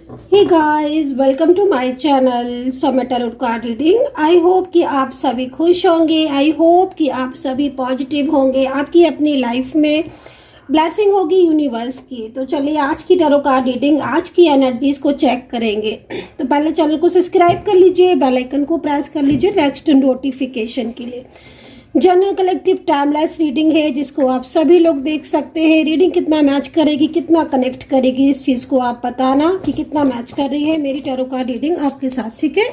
Hey guys, welcome to my channel Saumya tarot card reading. I hope कि आप सभी खुश होंगे। आई होप कि आप सभी पॉजिटिव होंगे। आपकी अपनी लाइफ में ब्लेसिंग होगी यूनिवर्स की। तो चलिए आज की टैरो कार्ड रीडिंग, आज की एनर्जीज को चेक करेंगे। तो पहले चैनल को सब्सक्राइब कर लीजिए, बेल आइकन को प्रेस कर लीजिए नेक्स्ट नोटिफिकेशन के लिए। जनरल कलेक्टिव टाइमलेस रीडिंग है जिसको आप सभी लोग देख सकते हैं। रीडिंग कितना मैच करेगी, कितना कनेक्ट करेगी, इस चीज़ को आप बताना कि कितना मैच कर रही है मेरी टैरो कार्ड रीडिंग आपके साथ, ठीक है।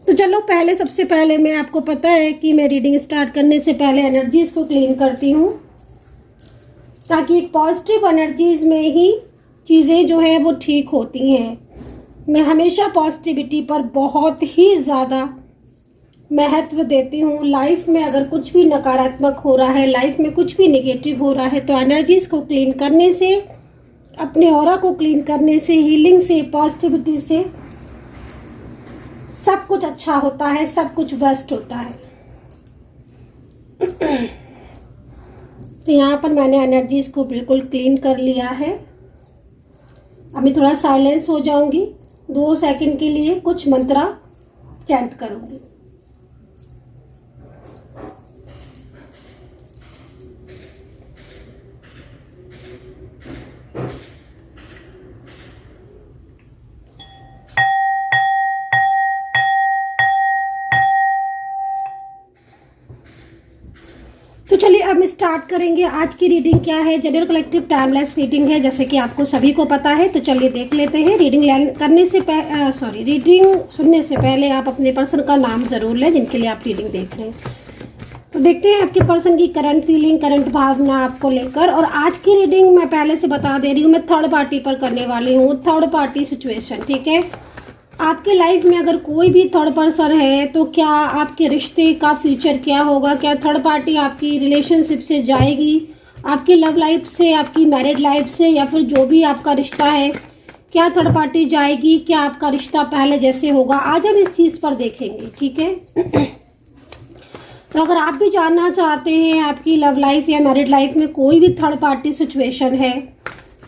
तो चलो पहले सबसे पहले मैं आपको पता है कि मैं रीडिंग स्टार्ट करने से पहले एनर्जीज को क्लीन करती हूँ ताकि एक पॉजिटिव एनर्जीज में ही चीज़ें जो है वो ठीक होती हैं। मैं हमेशा पॉजिटिविटी पर बहुत ही ज़्यादा महत्व देती हूँ। लाइफ में अगर कुछ भी नकारात्मक हो रहा है, लाइफ में कुछ भी नेगेटिव हो रहा है, तो एनर्जीज को क्लीन करने से, अपने ऑरा को क्लीन करने से, हीलिंग से, पॉजिटिविटी से सब कुछ अच्छा होता है, सब कुछ बेस्ट होता है। तो यहाँ पर मैंने एनर्जीज को बिल्कुल क्लीन कर लिया है। अभी थोड़ा साइलेंस हो जाऊंगी, 2 सेकंड के लिए कुछ मंत्रा चैंट करूंगी। तो चलिए अब स्टार्ट करेंगे। आज की रीडिंग क्या है? जनरल कलेक्टिव टाइमलेस रीडिंग है जैसे कि आपको सभी को पता है। तो चलिए देख लेते हैं। रीडिंग सुनने से पहले आप अपने पर्सन का नाम जरूर लें जिनके लिए आप रीडिंग देख रहे हैं। तो देखते हैं आपके पर्सन की करंट फीलिंग, करंट भावना आपको लेकर। और आज की रीडिंग मैं पहले से बता दे रही हूँ, मैं थर्ड पार्टी पर करने वाली हूँ, थर्ड पार्टी सिचुएशन, ठीक है। आपके लाइफ में अगर कोई भी थर्ड पर्सन है तो क्या आपके रिश्ते का फ्यूचर क्या होगा? क्या थर्ड पार्टी आपकी रिलेशनशिप से जाएगी, आपकी लव लाइफ से, आपकी मैरिड लाइफ से, या फिर जो भी आपका रिश्ता है, क्या थर्ड पार्टी जाएगी? क्या आपका रिश्ता पहले जैसे होगा? आज हम इस चीज़ पर देखेंगे, ठीक है। तो अगर आप भी जानना चाहते हैं आपकी लव लाइफ या मैरिड लाइफ में कोई भी थर्ड पार्टी सिचुएशन है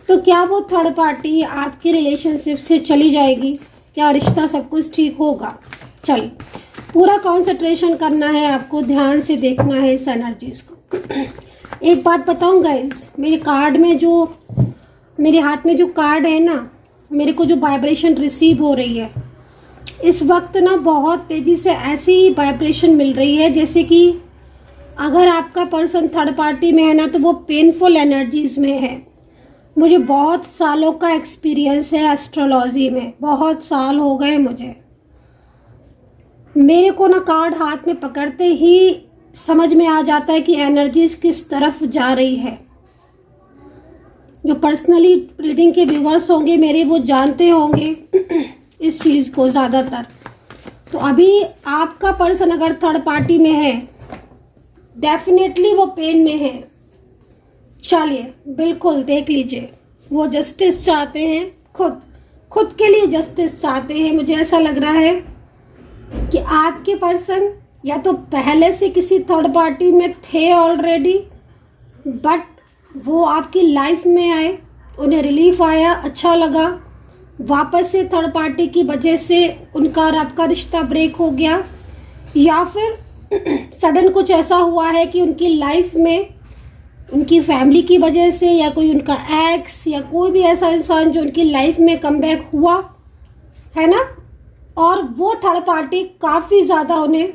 तो क्या वो थर्ड पार्टी आपके रिलेशनशिप से चली जाएगी? क्या रिश्ता सब कुछ ठीक होगा? चलिए पूरा कंसंट्रेशन करना है आपको, ध्यान से देखना है इस एनर्जीज को। एक बात बताऊं गाइस, मेरे कार्ड में जो, मेरे हाथ में जो कार्ड है ना, मेरे को जो वाइब्रेशन रिसीव हो रही है इस वक्त ना, बहुत तेज़ी से ऐसी वाइब्रेशन मिल रही है जैसे कि अगर आपका पर्सन थर्ड पार्टी में है ना तो वो पेनफुल एनर्जीज में है। मुझे बहुत सालों का एक्सपीरियंस है एस्ट्रोलॉजी में, बहुत साल हो गए मुझे। मेरे को ना कार्ड हाथ में पकड़ते ही समझ में आ जाता है कि एनर्जीज किस तरफ जा रही है। जो पर्सनली रीडिंग के व्यूअर्स होंगे मेरे, वो जानते होंगे इस चीज़ को ज़्यादातर। तो अभी आपका पर्सन अगर थर्ड पार्टी में है, डेफिनेटली वो पेन में है। चलिए बिल्कुल देख लीजिए, वो जस्टिस चाहते हैं, खुद के लिए जस्टिस चाहते हैं। मुझे ऐसा लग रहा है कि आपके पर्सन या तो पहले से किसी थर्ड पार्टी में थे ऑलरेडी, बट वो आपकी लाइफ में आए, उन्हें रिलीफ आया, अच्छा लगा, वापस से थर्ड पार्टी की वजह से उनका और आपका रिश्ता ब्रेक हो गया, या फिर सडन कुछ ऐसा हुआ है कि उनकी लाइफ में उनकी फैमिली की वजह से, या कोई उनका एक्स या कोई भी ऐसा इंसान जो उनकी लाइफ में कमबैक हुआ है ना, और वो थर्ड पार्टी काफ़ी ज़्यादा उन्हें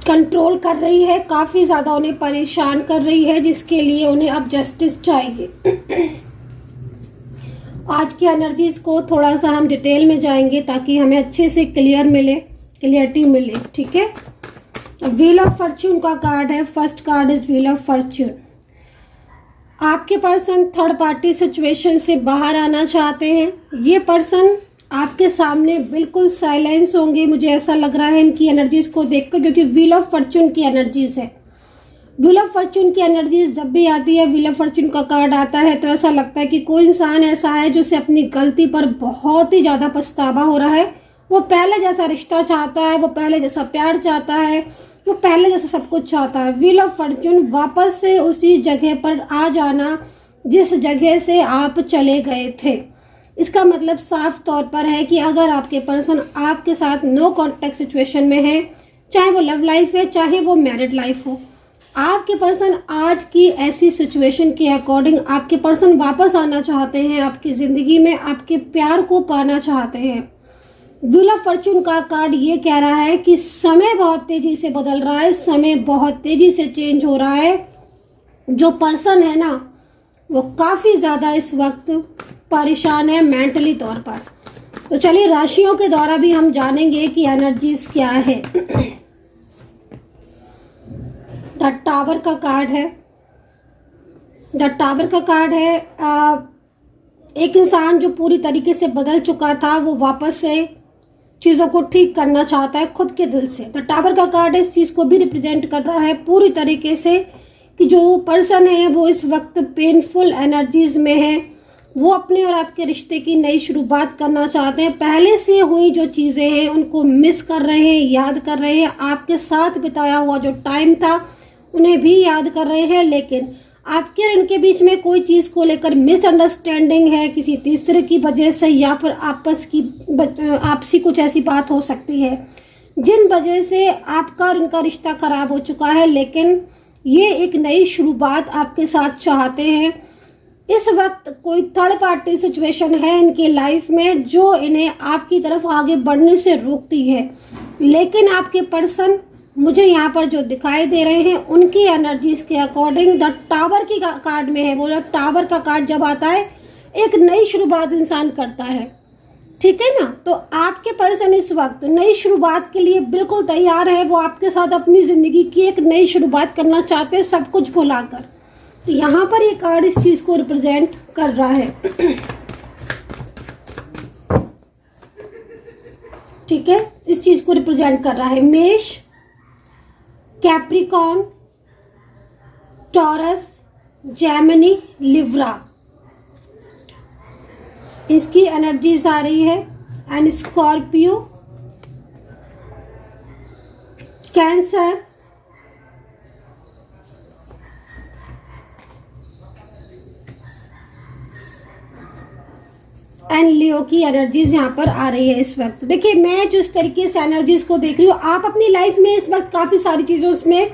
कंट्रोल कर रही है, काफ़ी ज़्यादा उन्हें परेशान कर रही है, जिसके लिए उन्हें अब जस्टिस चाहिए। आज की एनर्जीज को थोड़ा सा हम डिटेल में जाएंगे ताकि हमें अच्छे से क्लियरिटी मिले, ठीक है। व्हील ऑफ फॉर्च्यून का कार्ड है, first card is wheel of Fortune. आपके पर्सन थर्ड पार्टी सिचुएशन से बाहर आना चाहते हैं। ये पर्सन आपके सामने बिल्कुल साइलेंस होंगे, मुझे ऐसा लग रहा है इनकी एनर्जीज को देखकर, क्योंकि व्हील ऑफ फॉर्च्यून की एनर्जीज है। व्हील ऑफ फॉर्च्यून की एनर्जीज जब भी आती है, व्हील ऑफ फॉर्च्यून का कार्ड आता है, तो ऐसा लगता है कि कोई इंसान ऐसा है जो उसे अपनी गलती पर बहुत ही ज़्यादा पछतावा हो रहा है। वो पहले जैसा रिश्ता चाहता है, वो पहले जैसा प्यार चाहता है, वो पहले जैसा सब कुछ चाहता है। व्हील ऑफ फॉर्च्यून वापस से उसी जगह पर आ जाना, जिस जगह से आप चले गए थे। इसका मतलब साफ तौर पर है कि अगर आपके पर्सन आपके साथ नो कॉन्टैक्ट सिचुएशन में है, चाहे वो लव लाइफ है चाहे वो मैरिड लाइफ हो, आपके पर्सन आज की ऐसी सिचुएशन के अकॉर्डिंग आपके पर्सन वापस आना चाहते हैं आपकी ज़िंदगी में, आपके प्यार को पाना चाहते हैं। व्हील ऑफ फॉर्चून का कार्ड ये कह रहा है कि समय बहुत तेजी से बदल रहा है, समय बहुत तेजी से चेंज हो रहा है। जो पर्सन है ना वो काफ़ी ज़्यादा इस वक्त परेशान है मेंटली तौर पर। तो चलिए राशियों के द्वारा भी हम जानेंगे कि एनर्जीज क्या है। द टावर का कार्ड है। द टावर का कार्ड है एक इंसान जो पूरी तरीके से बदल चुका था वो वापस से चीज़ों को ठीक करना चाहता है खुद के दिल से। द टावर का कार्ड इस चीज़ को भी रिप्रेजेंट कर रहा है पूरी तरीके से कि जो पर्सन है वो इस वक्त पेनफुल एनर्जीज में है, वो अपने और आपके रिश्ते की नई शुरुआत करना चाहते हैं। पहले से हुई जो चीज़ें हैं उनको मिस कर रहे हैं, याद कर रहे हैं। आपके साथ बिताया हुआ जो टाइम था उन्हें भी याद कर रहे हैं, लेकिन आपके और इनके बीच में कोई चीज़ को लेकर मिसअंडरस्टैंडिंग है किसी तीसरे की वजह से, या फिर आपसी कुछ ऐसी बात हो सकती है जिन वजह से आपका और इनका रिश्ता खराब हो चुका है। लेकिन ये एक नई शुरुआत आपके साथ चाहते हैं। इस वक्त कोई थर्ड पार्टी सिचुएशन है इनकी लाइफ में जो इन्हें आपकी तरफ आगे बढ़ने से रोकती है, लेकिन आपके पर्सन मुझे यहाँ पर जो दिखाई दे रहे हैं उनकी एनर्जीज के अकॉर्डिंग द टावर की कार्ड में है। वो टावर का कार्ड जब आता है एक नई शुरुआत इंसान करता है, ठीक है ना। तो आपके पर्सन इस वक्त नई शुरुआत के लिए बिल्कुल तैयार है। वो आपके साथ अपनी ज़िंदगी की एक नई शुरुआत करना चाहते हैं सब कुछ भुलाकर। तो यहाँ पर ये कार्ड इस चीज़ को रिप्रेजेंट कर रहा है, ठीक है, इस चीज़ को रिप्रेजेंट कर रहा है। मेष, कैप्रिकॉर्न, टॉरस, जेमिनी, लिब्रा, इसकी एनर्जीज आ रही है। एंड स्कॉर्पियो, कैंसर, एंड लियो की एनर्जीज यहाँ पर आ रही है इस वक्त। देखिए मैं जो इस तरीके से एनर्जीज को देख रही हूँ, आप अपनी लाइफ में इस वक्त काफ़ी सारी चीज़ों उसमें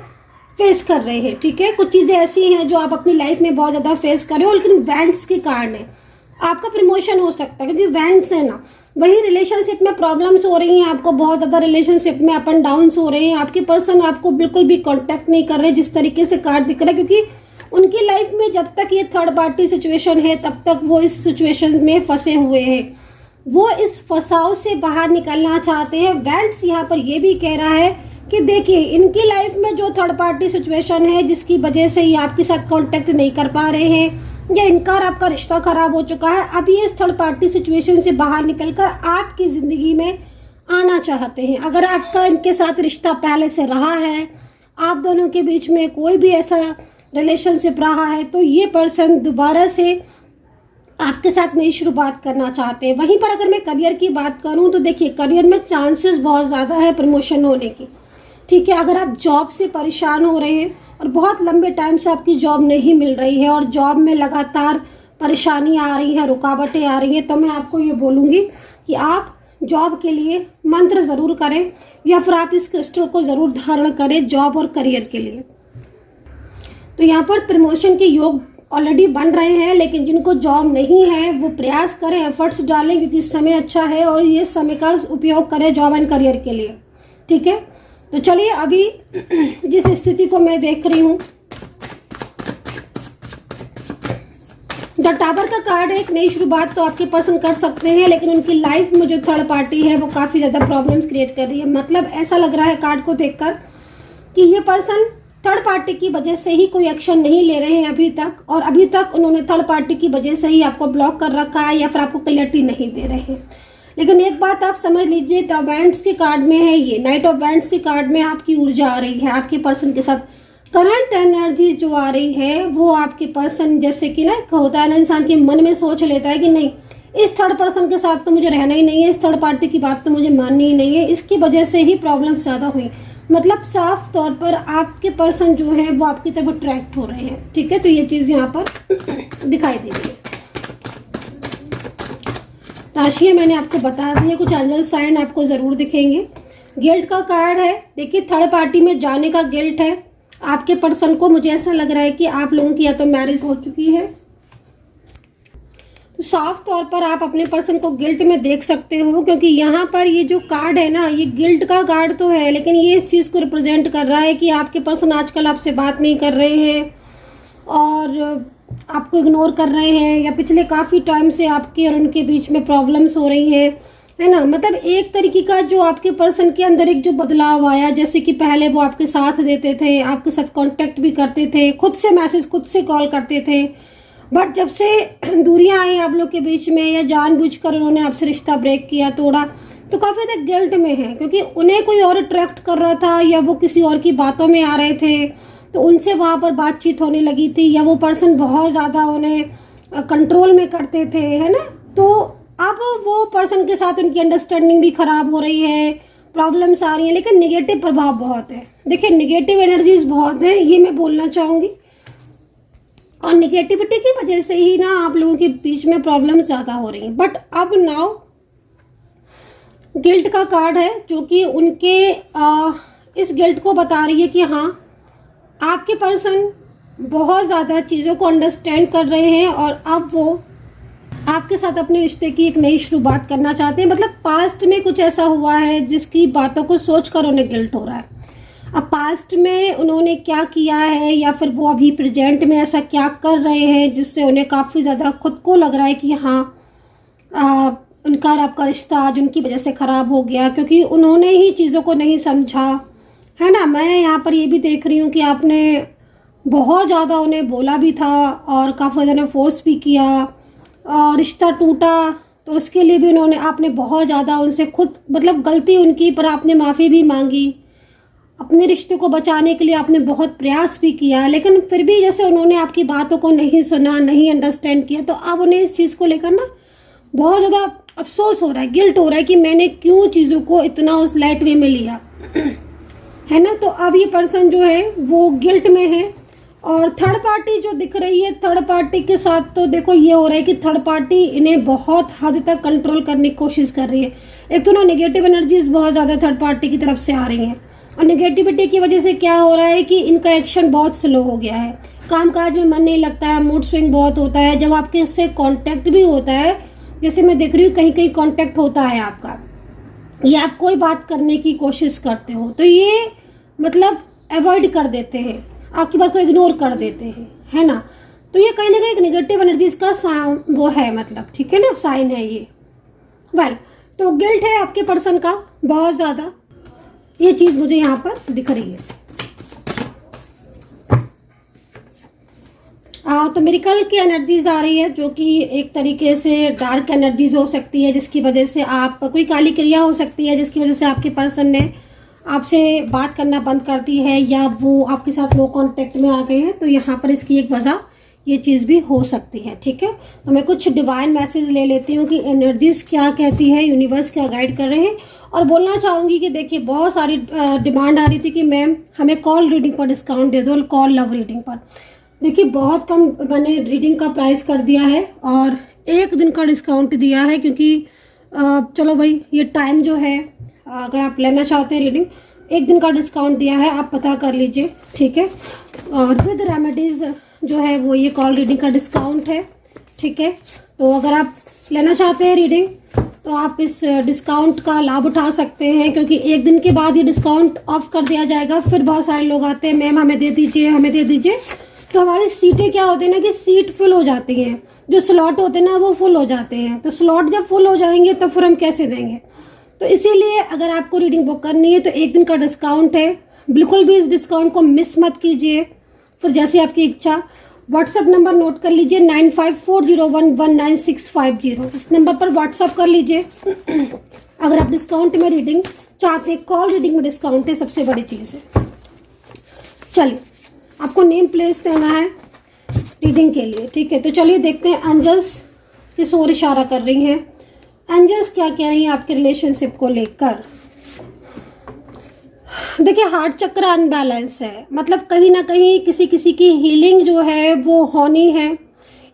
फेस कर रहे हैं, ठीक है। कुछ चीज़ें ऐसी हैं जो आप अपनी लाइफ में बहुत ज़्यादा फेस कर रहे हो, लेकिन वैंड्स के कारण है। आपका प्रमोशन हो सकता है क्योंकि वैंड्स है ना, वही रिलेशनशिप में प्रॉब्लम्स हो रही हैं, आपको बहुत ज़्यादा रिलेशनशिप में अप एंड डाउन्स हो रहे हैं। आपके पर्सन आपको बिल्कुल भी कॉन्टैक्ट नहीं कर रहे जिस तरीके से कार्ड दिख रहा है, क्योंकि उनकी लाइफ में जब तक ये थर्ड पार्टी सिचुएशन है तब तक वो इस सिचुएशन में फंसे हुए हैं। वो इस फंसाव से बाहर निकलना चाहते हैं। वैंड्स यहाँ पर ये भी कह रहा है कि देखिए इनकी लाइफ में जो थर्ड पार्टी सिचुएशन है जिसकी वजह से ये आपके साथ कांटेक्ट नहीं कर पा रहे हैं या इनका और आपका रिश्ता खराब हो चुका है, अब ये इस थर्ड पार्टी सिचुएशन से बाहर निकलकर आपकी ज़िंदगी में आना चाहते हैं। अगर आपका इनके साथ रिश्ता पहले से रहा है, आप दोनों के बीच में कोई भी ऐसा रिलेशनशिप रहा है, तो ये पर्सन दोबारा से आपके साथ नई शुरुआत करना चाहते हैं। वहीं पर अगर मैं करियर की बात करूं तो देखिए करियर में चांसेस बहुत ज़्यादा है प्रमोशन होने की, ठीक है। अगर आप जॉब से परेशान हो रहे हैं और बहुत लंबे टाइम से आपकी जॉब नहीं मिल रही है और जॉब में लगातार परेशानी आ रही है, रुकावटें आ रही हैं, तो मैं आपको ये बोलूँगी कि आप जॉब के लिए मंत्र ज़रूर करें या फिर आप इस क्रिस्टल को ज़रूर धारण करें जॉब और करियर के लिए। तो यहाँ पर प्रमोशन के योग ऑलरेडी बन रहे हैं, लेकिन जिनको जॉब नहीं है वो प्रयास करें, एफर्ट्स डालें, क्योंकि समय अच्छा है और ये समय का उपयोग करें जॉब एंड करियर के लिए, ठीक है। तो चलिए अभी जिस स्थिति को मैं देख रही हूँ, द टावर का कार्ड एक नई शुरुआत तो आपके पर्सन कर सकते हैं, लेकिन उनकी लाइफ में जो थर्ड पार्टी है वो काफ़ी ज़्यादा प्रॉब्लम्स क्रिएट कर रही है। मतलब ऐसा लग रहा है कार्ड को देखकर कि ये पर्सन थर्ड पार्टी की वजह से ही कोई एक्शन नहीं ले रहे हैं अभी तक, और अभी तक उन्होंने थर्ड पार्टी की वजह से ही आपको ब्लॉक कर रखा है या फिर आपको क्लैरिटी नहीं दे रहे हैं। लेकिन एक बात आप समझ लीजिए, द वैंड्स के कार्ड में है ये, नाइट ऑफ वैंड्स के कार्ड में आपकी ऊर्जा आ रही है। आपके पर्सन के साथ करंट एनर्जी जो आ रही है वो आपके पर्सन, जैसे कि ना होता है ना, इंसान के मन में सोच लेता है कि नहीं इस थर्ड पर्सन के साथ तो मुझे रहना ही नहीं है, इस थर्ड पार्टी की बात तो मुझे माननी ही नहीं है, इसकी वजह से ही प्रॉब्लम ज़्यादा हुई। मतलब साफ तौर पर आपके पर्सन जो है वो आपकी तरफ अट्रैक्ट हो रहे हैं, ठीक है। तो ये चीज़ यहाँ पर दिखाई दे रही है। राशि मैंने आपको बता दी है, कुछ एंजल साइन आपको ज़रूर दिखेंगे। गिल्ट का कार्ड है, देखिए थर्ड पार्टी में जाने का गिल्ट है आपके पर्सन को। मुझे ऐसा लग रहा है कि आप लोगों की या तो मैरिज हो चुकी है, तो साफ तौर पर आप अपने पर्सन को गिल्ट में देख सकते हो, क्योंकि यहाँ पर ये जो कार्ड है ना, ये गिल्ट का कार्ड तो है, लेकिन ये इस चीज़ को रिप्रेजेंट कर रहा है कि आपके पर्सन आजकल आपसे बात नहीं कर रहे हैं और आपको इग्नोर कर रहे हैं, या पिछले काफ़ी टाइम से आपके और उनके बीच में प्रॉब्लम्स हो रही हैं, है ना। मतलब एक तरीके का जो आपके पर्सन के अंदर एक जो बदलाव आया, जैसे कि पहले वो आपके साथ देते थे, आपके साथ कांटेक्ट भी करते थे, खुद से मैसेज, खुद से कॉल करते थे, बट जब से दूरियां आई आप लोग के बीच में, या जानबूझकर उन्होंने आपसे रिश्ता ब्रेक किया, तोड़ा, तो काफ़ी ज़्यादा गिल्ट में है, क्योंकि उन्हें कोई और अट्रैक्ट कर रहा था, या वो किसी और की बातों में आ रहे थे, तो उनसे वहाँ पर बातचीत होने लगी थी, या वो पर्सन बहुत ज़्यादा उन्हें कंट्रोल में करते थे, है ना। तो अब वो पर्सन के साथ उनकी अंडरस्टैंडिंग भी ख़राब हो रही है, प्रॉब्लम्स आ रही हैं, लेकिन निगेटिव प्रभाव बहुत है। देखिए निगेटिव एनर्जीज बहुत है, ये मैं बोलना चाहूँगी, और निगेटिविटी की वजह से ही ना आप लोगों के बीच में प्रॉब्लम्स ज़्यादा हो रही हैं। बट अब नाउ गिल्ट का कार्ड है, जो कि उनके इस गिल्ट को बता रही है कि हाँ, आपके पर्सन बहुत ज़्यादा चीज़ों को अंडरस्टैंड कर रहे हैं, और अब वो आपके साथ अपने रिश्ते की एक नई शुरुआत करना चाहते हैं। मतलब पास्ट में कुछ ऐसा हुआ है जिसकी बातों को सोचकर उन्हें गिल्ट हो रहा है। अब पास्ट में उन्होंने क्या किया है, या फिर वो अभी प्रेजेंट में ऐसा क्या कर रहे हैं जिससे उन्हें काफ़ी ज़्यादा खुद को लग रहा है कि हाँ उनका और आपका रिश्ता आज उनकी वजह से ख़राब हो गया, क्योंकि उन्होंने ही चीज़ों को नहीं समझा, है ना। मैं यहाँ पर ये भी देख रही हूँ कि आपने बहुत ज़्यादा उन्हें बोला भी था और काफ़ी ज़्यादा फोर्स भी किया, और रिश्ता टूटा तो उसके लिए भी उन्होंने, आपने बहुत ज़्यादा उनसे खुद, मतलब गलती उनकी, पर आपने माफ़ी भी मांगी, अपने रिश्ते को बचाने के लिए आपने बहुत प्रयास भी किया, लेकिन फिर भी जैसे उन्होंने आपकी बातों को नहीं सुना, नहीं अंडरस्टैंड किया, तो अब उन्हें इस चीज़ को लेकर ना बहुत ज़्यादा अफसोस हो रहा है, गिल्ट हो रहा है कि मैंने क्यों चीज़ों को इतना उस लाइट वे में लिया, है ना। तो अब ये पर्सन जो है वो गिल्ट में है, और थर्ड पार्टी जो दिख रही है, थर्ड पार्टी के साथ तो देखो ये हो रहा है कि थर्ड पार्टी इन्हें बहुत हद तक कंट्रोल करने की कोशिश कर रही है। एक तो ना नेगेटिव एनर्जीज बहुत ज़्यादा थर्ड पार्टी की तरफ से आ रही हैं, और नेगेटिविटी की वजह से क्या हो रहा है कि इनका एक्शन बहुत स्लो हो गया है, कामकाज में मन नहीं लगता है, मूड स्विंग बहुत होता है। जब आपके उससे कांटेक्ट भी होता है, जैसे मैं देख रही हूँ कहीं कहीं कांटेक्ट होता है आपका, या आप कोई बात करने की कोशिश करते हो, तो ये मतलब अवॉइड कर देते हैं, आपकी बात को इग्नोर कर देते हैं, है ना। तो ये कहीं ना कहीं एक नेगेटिव एनर्जीज का वो है, मतलब ठीक है ना, साइन है ये। वेल, तो गिल्ट है आपके पर्सन का बहुत ज़्यादा, ये चीज़ मुझे यहाँ पर दिख रही है। तो मिरेकल की एनर्जीज आ रही है, जो कि एक तरीके से डार्क एनर्जीज हो सकती है, जिसकी वजह से आप, कोई काली क्रिया हो सकती है जिसकी वजह से आपके पर्सन ने आपसे बात करना बंद कर दी है, या वो आपके साथ नो कांटेक्ट में आ गए हैं। तो यहाँ पर इसकी एक वजह ये चीज़ भी हो सकती है, ठीक है। तो मैं कुछ डिवाइन मैसेज ले लेती हूँ कि एनर्जीज क्या कहती है, यूनिवर्स क्या गाइड कर रहे हैं। और बोलना चाहूँगी कि देखिए बहुत सारी डिमांड आ रही थी कि मैम हमें कॉल रीडिंग पर डिस्काउंट दे दो, कॉल लव रीडिंग पर। देखिए बहुत कम मैंने रीडिंग का प्राइस कर दिया है, और 1 दिन का डिस्काउंट दिया है, क्योंकि चलो भाई ये टाइम जो है, अगर आप लेना चाहते हैं रीडिंग, 1 दिन का डिस्काउंट दिया है, आप पता कर लीजिए, ठीक है। और विद रेमेडीज़ जो है वो ये कॉल रीडिंग का डिस्काउंट है, ठीक है। तो अगर आप लेना चाहते हैं रीडिंग, तो आप इस डिस्काउंट का लाभ उठा सकते हैं, क्योंकि 1 दिन के बाद ये डिस्काउंट ऑफ कर दिया जाएगा। फिर बहुत सारे लोग आते हैं, मैम हमें दे दीजिए, हमें दे दीजिए। तो हमारी सीटें क्या होती है ना कि सीट फुल हो जाती हैं, जो स्लॉट होते हैं ना वो फुल हो जाते हैं। तो स्लॉट जब फुल हो जाएंगे तो फिर हम कैसे देंगे। तो इसीलिए अगर आपको रीडिंग बुक करनी है तो 1 दिन का डिस्काउंट है, बिल्कुल भी इस डिस्काउंट को मिस मत कीजिए। फिर जैसे आपकी इच्छा, व्हाट्सएप नंबर नोट कर लीजिए 9540119650, इस नंबर पर व्हाट्सएप कर लीजिए। अगर आप डिस्काउंट में रीडिंग चाहते हैं, कॉल रीडिंग में डिस्काउंट है, सबसे बड़ी चीज़ है। चलिए आपको नेम प्लेस देना है रीडिंग के लिए, ठीक है। तो चलिए देखते हैं एंजल्स किस ओर इशारा कर रही हैं, एंजल्स क्या कह रही हैं आपके रिलेशनशिप को लेकर। देखिए हार्ट चक्र अनबैलेंस है, मतलब कहीं ना कहीं किसी किसी की हीलिंग जो है वो होनी है,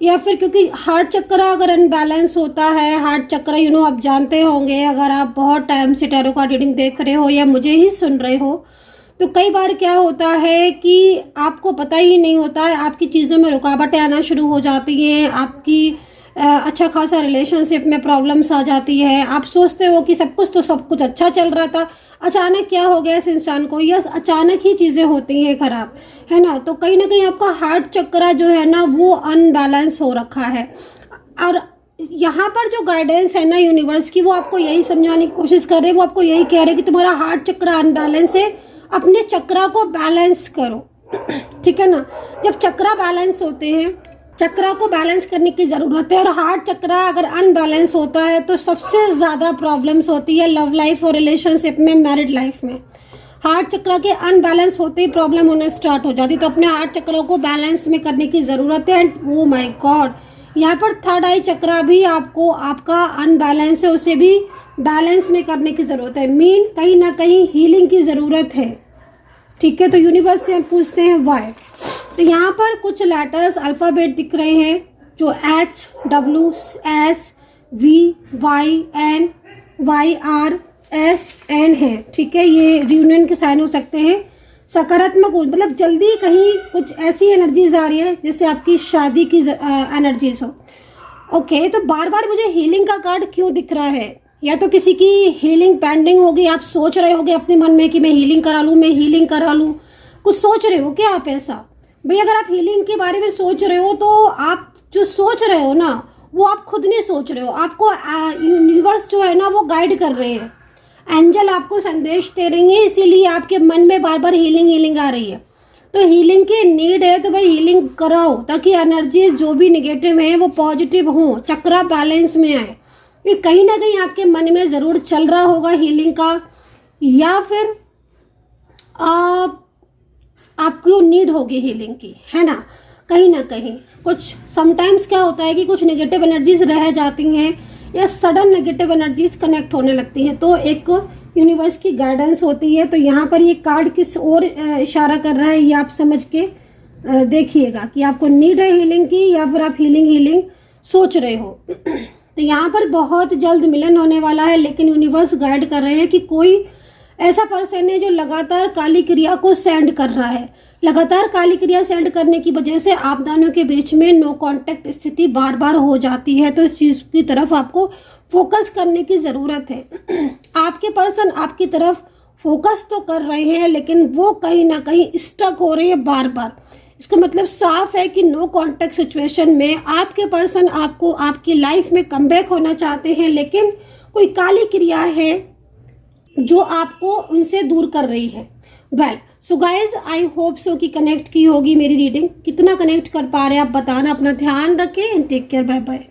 या फिर क्योंकि हार्ट चक्र अगर अनबैलेंस होता है, हार्ट चक्र आप जानते होंगे, अगर आप बहुत टाइम से टैरो कार्ड रीडिंग देख रहे हो या मुझे ही सुन रहे हो, तो कई बार क्या होता है कि आपको पता ही नहीं होता है, आपकी चीज़ों में रुकावटें आना शुरू हो जाती हैं, आपकी अच्छा खासा रिलेशनशिप में प्रॉब्लम्स आ जाती है, आप सोचते हो कि सब कुछ अच्छा चल रहा था, अचानक क्या हो गया इस इंसान को, यस अचानक ही चीज़ें होती हैं खराब, है ना। तो कहीं ना कहीं आपका हार्ट चक्र जो है ना वो अनबैलेंस हो रखा है। और यहाँ पर जो गाइडेंस है ना यूनिवर्स की, वो आपको यही समझाने की कोशिश कर रहे हैं, वो आपको यही कह रहे हैं कि तुम्हारा हार्ट चक्र अनबैलेंस है, अपने चक्रा को बैलेंस करो। ठीक है ना, जब चक्रा बैलेंस होते हैं, चक्रा को बैलेंस करने की ज़रूरत है। और हार्ट चक्रा अगर अनबैलेंस होता है तो सबसे ज़्यादा प्रॉब्लम्स होती है लव लाइफ और रिलेशनशिप में, मैरिड लाइफ में। हार्ट चक्र के अनबैलेंस होते ही प्रॉब्लम होना स्टार्ट हो जाती है। तो अपने हार्ट चक्रों को बैलेंस में करने की ज़रूरत है। एंड ओ माय गॉड, यहाँ पर थर्ड आई चक्रा भी आपको, आपका अनबैलेंस है उसे भी बैलेंस में करने की ज़रूरत है। मीन कहीं ना कहीं हीलिंग की ज़रूरत है। ठीक है, तो यूनिवर्स से हम पूछते हैं वाई। तो यहाँ पर कुछ लेटर्स अल्फ़ाबेट दिख रहे हैं जो HWSVYNYRSN है। ठीक है, ये रियूनियन के साइन हो सकते हैं। सकारात्मक मतलब जल्दी कहीं कुछ ऐसी एनर्जीज आ रही है जैसे आपकी शादी की एनर्जीज हो। ओके, तो बार बार मुझे हीलिंग का कार्ड क्यों दिख रहा है? या तो किसी की हीलिंग पेंडिंग होगी, आप सोच रहे होगे अपने मन में कि मैं हीलिंग करा लूँ, मैं हीलिंग करा लूँ, कुछ सोच रहे हो क्या आप ऐसा? भाई अगर आप हीलिंग के बारे में सोच रहे हो तो आप जो सोच रहे हो ना वो आप खुद नहीं सोच रहे हो, आपको यूनिवर्स जो है ना वो गाइड कर रहे हैं, एंजल आपको संदेश दे रही है, इसीलिए आपके मन में बार बार हीलिंग आ रही है। तो हीलिंग की नीड है तो भाई हीलिंग कराओ ताकि एनर्जी जो भी नेगेटिव है वो पॉजिटिव हो, चक्रा बैलेंस में आए। ये कहीं ना कहीं आपके मन में ज़रूर चल रहा होगा हीलिंग का, या फिर आपको नीड होगी हीलिंग की, है ना। कहीं ना कहीं कुछ समटाइम्स क्या होता है कि कुछ नेगेटिव एनर्जीज रह जाती हैं या सडन नेगेटिव एनर्जीज कनेक्ट होने लगती हैं, तो एक यूनिवर्स की गाइडेंस होती है। तो यहाँ पर ये कार्ड किस ओर इशारा कर रहा है ये आप समझ के देखिएगा कि आपको नीड है हीलिंग की या फिर आप हीलिंग सोच रहे हो। तो यहाँ पर बहुत जल्द मिलन होने वाला है, लेकिन यूनिवर्स गाइड कर रहे हैं कि कोई ऐसा पर्सन है जो लगातार काली क्रिया को सेंड कर रहा है। लगातार काली क्रिया सेंड करने की वजह से आप दोनों के बीच में नो कांटेक्ट स्थिति बार बार हो जाती है। तो इस चीज की तरफ आपको फोकस करने की जरूरत है। आपके पर्सन आपकी तरफ फोकस तो कर रहे हैं लेकिन वो कहीं ना कहीं स्टक हो रहे हैं बार बार। इसका मतलब साफ है कि नो कांटेक्ट सिचुएशन में आपके पर्सन आपको आपकी लाइफ में कमबैक होना चाहते हैं, लेकिन कोई काली क्रिया है जो आपको उनसे दूर कर रही है। Well so guys, I hope so कि कनेक्ट की होगी मेरी रीडिंग। कितना कनेक्ट कर पा रहे हैं आप बताना। अपना ध्यान रखें and take care, bye bye.